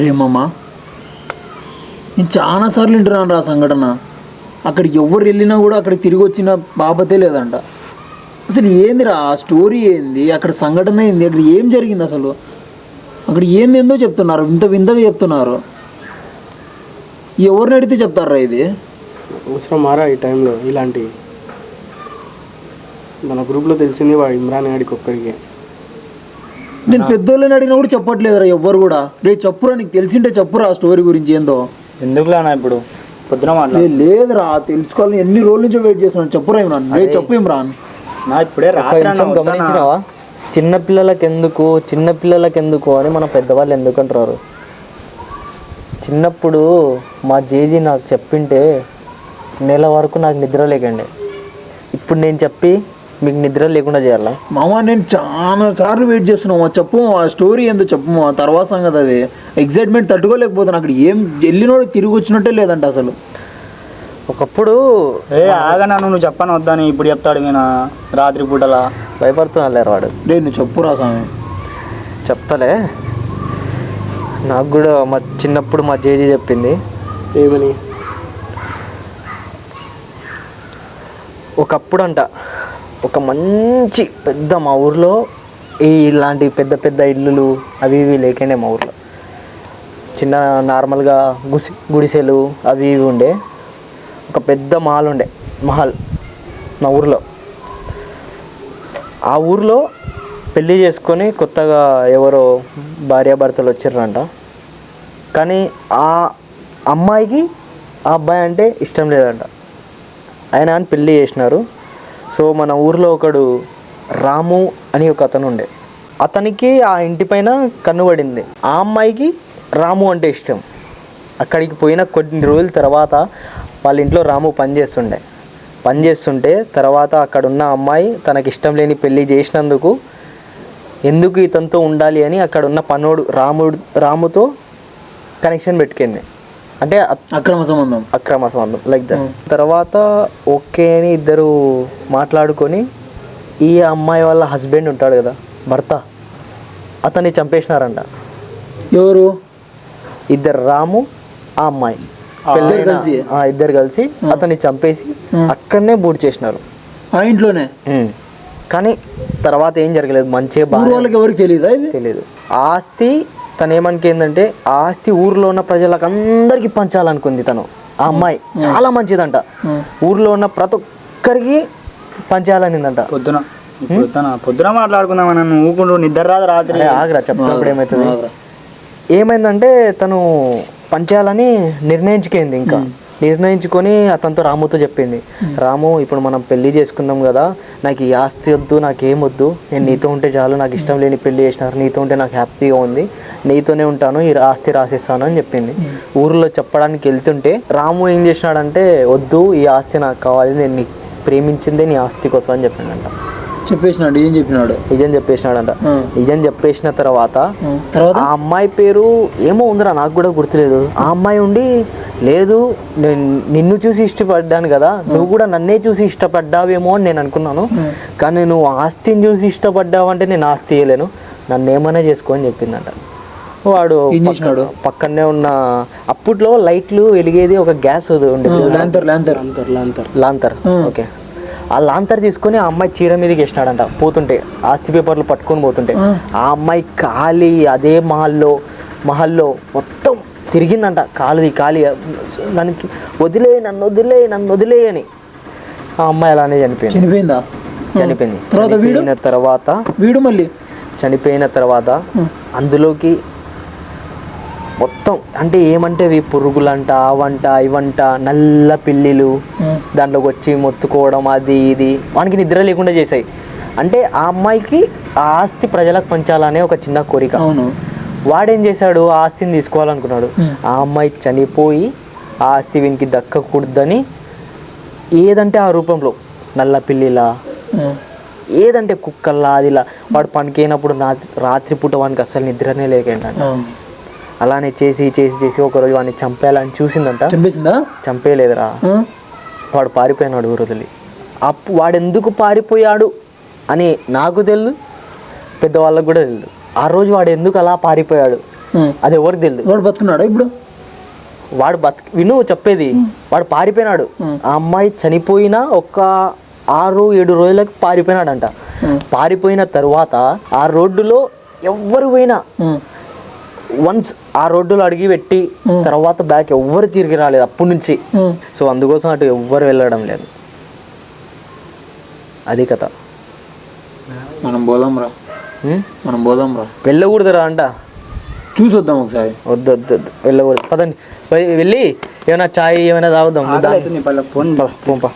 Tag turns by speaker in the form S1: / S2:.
S1: రేమమ్మా నేను చాలాసార్లు వింటున్నాను రా సంఘటన. అక్కడికి ఎవరు వెళ్ళినా కూడా అక్కడికి తిరిగి వచ్చిన బాబతే లేదంట. అసలు ఏందిరా ఆ స్టోరీ ఏంది, అక్కడ సంఘటన ఏంది, అక్కడ ఏం జరిగింది, అసలు అక్కడ ఏంది ఏందో చెప్తున్నారు, వింత వింతగా చెప్తున్నారు. ఎవరిని అడిగితే చెప్తారా ఇది?
S2: అవసరం మారా ఈ టైంలో ఇలాంటి. మన గ్రూప్లో తెలిసింది వాడు ఇమ్రాన్ గాడికి ఒక్కడికి.
S1: నేను పెద్దోళ్ళని అడిగినా కూడా చెప్పట్లేదురా ఎవ్వరు కూడా. రేపు చెప్పురా, నీకు తెలిసింటే చెప్పురా ఆ స్టోరీ గురించి ఏందో.
S3: ఎందుకులా ఇప్పుడు పొద్దున
S1: లేదురా తెలుసుకోవాలని ఎన్ని రోజుల నుంచి వెయిట్ చేస్తున్నాను. చెప్పురా ఇమ్రాన్, రేపు చెప్పు ఇమ్రాన్.
S3: నా ఇప్పుడే గమనించినావా? చిన్నపిల్లలకి ఎందుకు అని మన పెద్దవాళ్ళు ఎందుకు అంటారు. చిన్నప్పుడు మా జేజీ నాకు చెప్పింటే నెల వరకు నాకు నిద్ర లేకండి. ఇప్పుడు నేను చెప్పి మీకు నిద్ర లేకుండా చేయాలా?
S1: మామ నేను చాలా సార్లు వెయిట్ చేస్తున్నావు. చెప్పు ఆ స్టోరీ ఏందో చెప్పు. తర్వాత సంగతి అది ఎగ్జైట్మెంట్ తట్టుకోలేకపోతున్నాను. అక్కడ ఏం వెళ్ళినోడు తిరిగి వచ్చినట్టే లేదంట అసలు.
S3: ఒకప్పుడు
S2: ఆగనా నువ్వు చెప్పను వద్దని ఇప్పుడు చెప్తాడు. నేను రాత్రి పూటలా
S3: భయపడుతున్నా లేరు వాడు.
S1: నేను చెప్పురా స్వామి.
S3: చెప్తలే. నాకు కూడా మా చిన్నప్పుడు మా జేజీ చెప్పింది.
S2: ఏమని?
S3: ఒకప్పుడు అంట ఒక మంచి పెద్ద మా ఊర్లో ఇలాంటి పెద్ద పెద్ద ఇల్లులు అవి ఇవి లేకండే మా ఊర్లో. చిన్న నార్మల్గా గుడిసెలు అవి ఇవి ఉండే. ఒక పెద్ద మహల్ ఉండే, మహల్ మా ఊర్లో. ఆ ఊర్లో పెళ్ళి చేసుకొని కొత్తగా ఎవరో భార్యాభర్తలు వచ్చారంట. కానీ ఆ అమ్మాయికి ఆ అబ్బాయి అంటే ఇష్టం లేదంట. ఆయన అని పెళ్ళి చేసినారు. సో మన ఊర్లో ఒకడు రాము అని ఒక అతను ఉండే. అతనికి ఆ ఇంటి పైన కన్నుబడింది. ఆ అమ్మాయికి రాము అంటే ఇష్టం. అక్కడికి పోయిన కొన్ని రోజుల తర్వాత వాళ్ళ ఇంట్లో రాము పనిచేస్తుంటే తర్వాత అక్కడ ఉన్న అమ్మాయి తనకి ఇష్టం లేని పెళ్ళి చేసినందుకు ఎందుకు ఇతనితో ఉండాలి అని అక్కడ ఉన్న పనోడు రాముతో కనెక్షన్ పెట్టుకుంది. అంటే
S1: అక్రమ సంబంధం
S3: లైక్ దట్. తర్వాత ఓకే అని ఇద్దరు మాట్లాడుకొని ఈ అమ్మాయి వాళ్ళ హస్బెండ్ ఉంటాడు కదా, భర్త, అతన్ని చంపేసినారంట.
S1: ఎవరు?
S3: ఇద్దరు, రాము ఆ అమ్మాయి ఇద్దరు కలిసి అతన్ని చంపేసి అక్కడనే బూట్ చేసినారు
S1: ఆ ఇంట్లోనే.
S3: కానీ తర్వాత ఏం జరగలేదు, మంచిగా
S1: వాళ్ళకి ఎవరికి
S3: తెలియదు. ఆస్తి తను ఏమనుకుందంటే ఆస్తి ఊర్లో ఉన్న ప్రజలకు అందరికి పంచాలనుకుంది తను. ఆ అమ్మాయి చాలా మంచిదంట, ఊర్లో ఉన్న ప్రతి ఒక్కరికి పంచాలనిందంట.
S2: పొద్దున మాట్లాడుకుందామని ఊకుంటూ నిద్ర రాదు రాత్రి.
S3: ఆగ్రా చెప్పినప్పుడు ఏమవుతుంది, ఏమైందంటే తను పంచాలని నిర్ణయించుకుంది. ఇంకా నిర్ణయించుకొని అతనితో రాముతో చెప్పింది, రాము ఇప్పుడు మనం పెళ్ళి చేసుకుందాం కదా, నాకు ఈ ఆస్తి వద్దు, నాకేమొద్దు, నేను నీతో ఉంటే చాలు, నాకు ఇష్టం లేని పెళ్ళి చేసినారు, నీతో ఉంటే నాకు హ్యాపీగా ఉంది, నీతోనే ఉంటాను, ఈ ఆస్తి రాసేస్తాను అని చెప్పింది. ఊరిలో చెప్పడానికి వెళ్తుంటే రాము ఏం చేసినాడంటే, వద్దు ఈ ఆస్తి నాకు కావాలి, నేను నీ ప్రేమించిందే నీ ఆస్తి కోసం అని చెప్పిండంట. నిజం చెప్పేసినాడంట. నిజం చెప్పేసిన తర్వాత ఆ అమ్మాయి పేరు ఏమో ఉందిరా, నాకు కూడా గుర్తులేదు. ఆ అమ్మాయి ఉండి, లేదు నేను నిన్ను చూసి ఇష్టపడ్డాను కదా, నువ్వు కూడా నన్నే చూసి ఇష్టపడ్డావేమో అని నేను అనుకున్నాను, కానీ నువ్వు ఆస్తిని చూసి ఇష్టపడ్డావంటే నేను ఆస్తి ఇవ్వలేను, నన్ను ఏమైనా చేసుకో అని చెప్పిందంట. వాడు పక్కనే ఉన్న అప్పట్లో లైట్లు వెలిగేది ఒక గ్యాస్ ఉండేది, లాంతర్. ఓకే, ఆ లాంతర్ తీసుకొని ఆ అమ్మాయి చీర మీదకి వేసినాడంట. పోతుంటే ఆస్తి పేపర్లు పట్టుకొని పోతుంటే ఆ అమ్మాయి ఖాళీ అదే మహల్లో మొత్తం తిరిగిందంట. ఖాళీ దానికి నన్ను వదిలే అని. ఆ అమ్మాయి అలానే చనిపోయింది. చనిపోయిన తర్వాత అందులోకి మొత్తం అంటే ఏమంటే పురుగులంట, అవంట ఇవంట, నల్ల పిల్లిలు దాంట్లోకి వచ్చి మొత్తుకోవడం, అది ఇది వానికి నిద్ర లేకుండా చేసాయి. అంటే ఆ అమ్మాయికి ఆ ఆస్తి ప్రజలకు పంచాలనే ఒక చిన్న కోరిక. వాడేం చేశాడు, ఆ ఆస్తిని తీసుకోవాలనుకున్నాడు. ఆ అమ్మాయి చనిపోయి ఆ ఆస్తి వీనికి దక్కకూడదని ఏదంటే ఆ రూపంలో నల్ల పిల్లిలా, ఏదంటే కుక్కల్లా, అదిలా వాడు పనికైనప్పుడు రాత్రిపూట వానికి అసలు నిద్రనే లేకంట. అలానే చేసి ఒకరోజు వాడిని చంపేయాలని చూసిందంట. చంపేయలేదురా, వాడు పారిపోయినాడు ఊరు వదిలి. వాడు ఎందుకు పారిపోయాడు అని నాకు తెలియదు, పెద్దవాళ్ళకు కూడా తెలియదు. ఆ రోజు వాడు ఎందుకు అలా పారిపోయాడు, అది ఎవరికి తెలియదు.
S1: వాడు బతుకున్నాడా ఇప్పుడు?
S3: వాడు విను చెప్పేది, వాడు పారిపోయినాడు. ఆ అమ్మాయి చనిపోయిన ఒక 6-7 రోజులకు పారిపోయినాడంట. పారిపోయిన తర్వాత ఆ రోడ్డులో ఎవ్వరు పోయినా వన్స్ ఆ రోడ్డులో అడిగి పెట్టి తర్వాత బ్యాక్ ఎవ్వరు తిరిగి రాలేదు అప్పటి నుంచి. సో అందుకోసం అటు ఎవ్వరు వెళ్ళడం లేదు. అది కథ.
S1: మనం పోదాం రా.
S3: వెళ్ళకూడదురా అంట.
S1: చూసొద్దాం ఒకసారి.
S3: వద్దు వెళ్ళకూడదు. పదండి వెళ్ళి ఏమైనా చాయ్ ఏమైనా తాగుదాం.
S2: ఫోన్
S3: పోంపా.